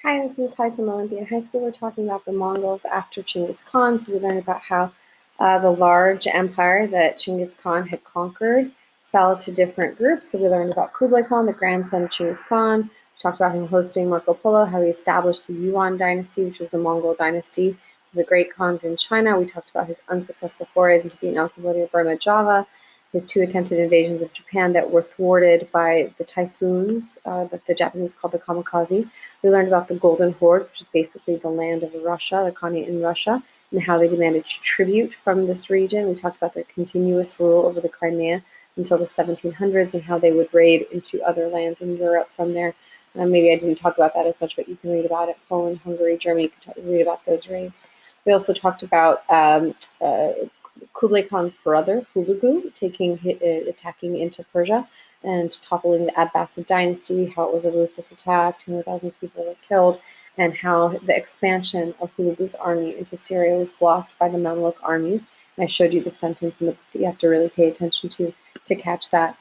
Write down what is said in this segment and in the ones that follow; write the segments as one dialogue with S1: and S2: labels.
S1: Hi, this is Hi from Olympian High School. We're talking about the Mongols after Chinggis Khan. So we learned about how the large empire that Chinggis Khan had conquered fell to different groups. So we learned about Kublai Khan, the grandson of Chinggis Khan. We talked about him hosting Marco Polo, how he established the Yuan dynasty, which was the Mongol dynasty, the great Khans in China. We talked about his unsuccessful forays into Vietnam, Cambodia, Burma, Java, his two attempted invasions of Japan that were thwarted by the typhoons that the Japanese called the kamikaze. We learned about the Golden Horde, which is basically the land of Russia, the Khanate in Russia, and how they demanded tribute from this region. We talked about their continuous rule over the Crimea until the 1700s and how they would raid into other lands in Europe from there. Maybe I didn't talk about that as much, but you can read about it. Poland, Hungary, Germany, you can read about those raids. We also talked about Kublai Khan's brother, Hulagu, attacking into Persia and toppling the Abbasid dynasty, how it was a ruthless attack, 200,000 people were killed, and how the expansion of Hulagu's army into Syria was blocked by the Mamluk armies. And I showed you the sentence in the book that you have to really pay attention to catch that.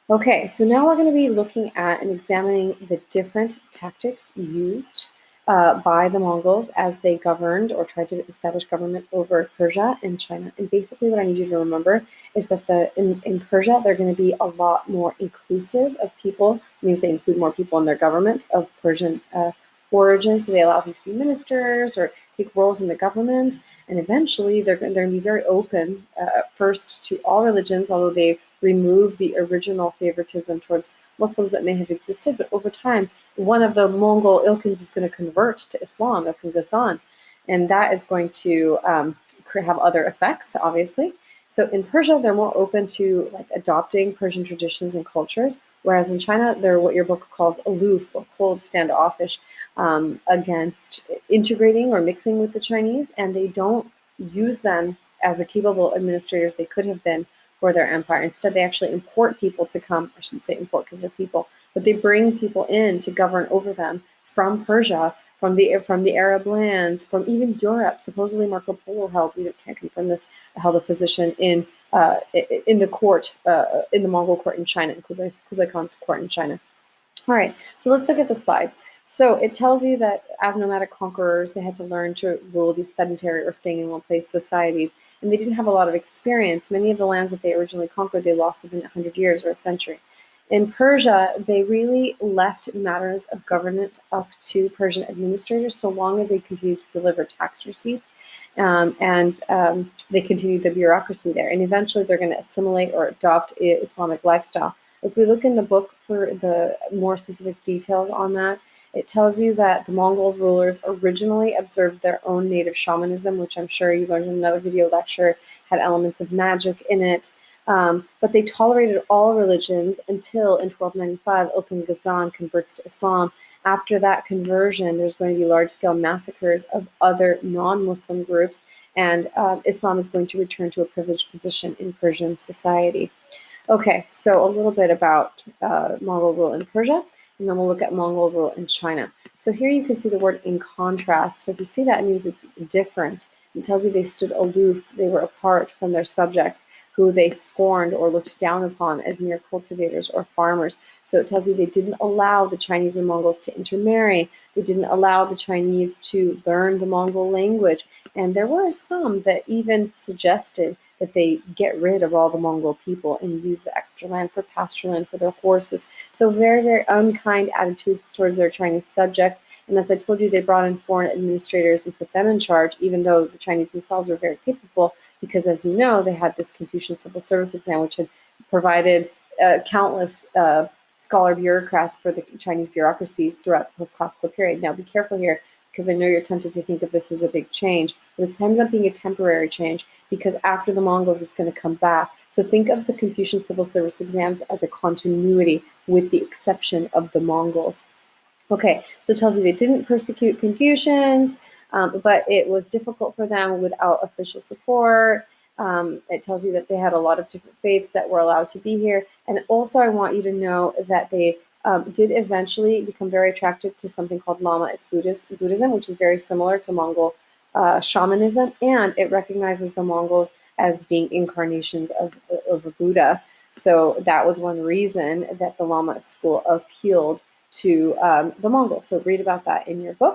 S1: Okay, so now we're going to be looking at and examining the different tactics used by the Mongols as they governed or tried to establish government over Persia and China. And basically what I need you to remember is that in Persia, they're going to be a lot more inclusive of people. It means they include more people in their government of Persian origin. So they allow them to be ministers or take roles in the government. And eventually they're going to be very open, first to all religions, although they remove the original favoritism towards Muslims that may have existed. But over time, one of the Mongol ilkhans is going to convert to Islam, Ilkhan Ghazan, and that is going to have other effects, obviously. So in Persia, they're more open to adopting Persian traditions and cultures, whereas in China, they're what your book calls aloof or cold, standoffish against integrating or mixing with the Chinese, and they don't use them as the capable administrators they could have been for their empire. Instead, they actually import people to come. I shouldn't say import because they're people, but they bring people in to govern over them from Persia, from the Arab lands, from even Europe. Supposedly, Marco Polo held, we can't confirm this, held a position in the court, in the Mongol court in China, in Kublai Khan's court in China. All right, so let's look at the slides. So it tells you that as nomadic conquerors, they had to learn to rule these sedentary or staying in one place societies, and they didn't have a lot of experience. Many of the lands that they originally conquered, they lost within 100 years or a century. In Persia, they really left matters of government up to Persian administrators so long as they continued to deliver tax receipts and they continued the bureaucracy there. And eventually they're going to assimilate or adopt Islamic lifestyle. If we look in the book for the more specific details on that, it tells you that the Mongol rulers originally observed their own native shamanism, which I'm sure you learned in another video lecture, had elements of magic in it. But they tolerated all religions until in 1295, Ilkhan Ghazan converts to Islam. After that conversion, there's going to be large-scale massacres of other non-Muslim groups, and Islam is going to return to a privileged position in Persian society. Okay, so a little bit about Mongol rule in Persia, and then we'll look at Mongol rule in China. So here you can see the word in contrast. So if you see that, it means it's different. It tells you they stood aloof, they were apart from their subjects, who they scorned or looked down upon as mere cultivators or farmers. So it tells you they didn't allow the Chinese and Mongols to intermarry. They didn't allow the Chinese to learn the Mongol language. And there were some that even suggested that they get rid of all the Mongol people and use the extra land for pasture land for their horses. So very, very unkind attitudes towards their Chinese subjects. And as I told you, they brought in foreign administrators and put them in charge, even though the Chinese themselves were very capable, because as you know, they had this Confucian Civil Service exam, which had provided countless scholar bureaucrats for the Chinese bureaucracy throughout the post-classical period. Now be careful here, because I know you're tempted to think of this as a big change, but it ends up being a temporary change, because after the Mongols, it's going to come back. So think of the Confucian Civil Service exams as a continuity, with the exception of the Mongols. Okay, so it tells you they didn't persecute Confucians, but it was difficult for them without official support. It tells you that they had a lot of different faiths that were allowed to be here. And also I want you to know that they did eventually become very attracted to something called Lamaist Buddhism, which is very similar to Mongol shamanism, and it recognizes the Mongols as being incarnations of a Buddha. So that was one reason that the Lamaist school appealed to the Mongols. So read about that in your book.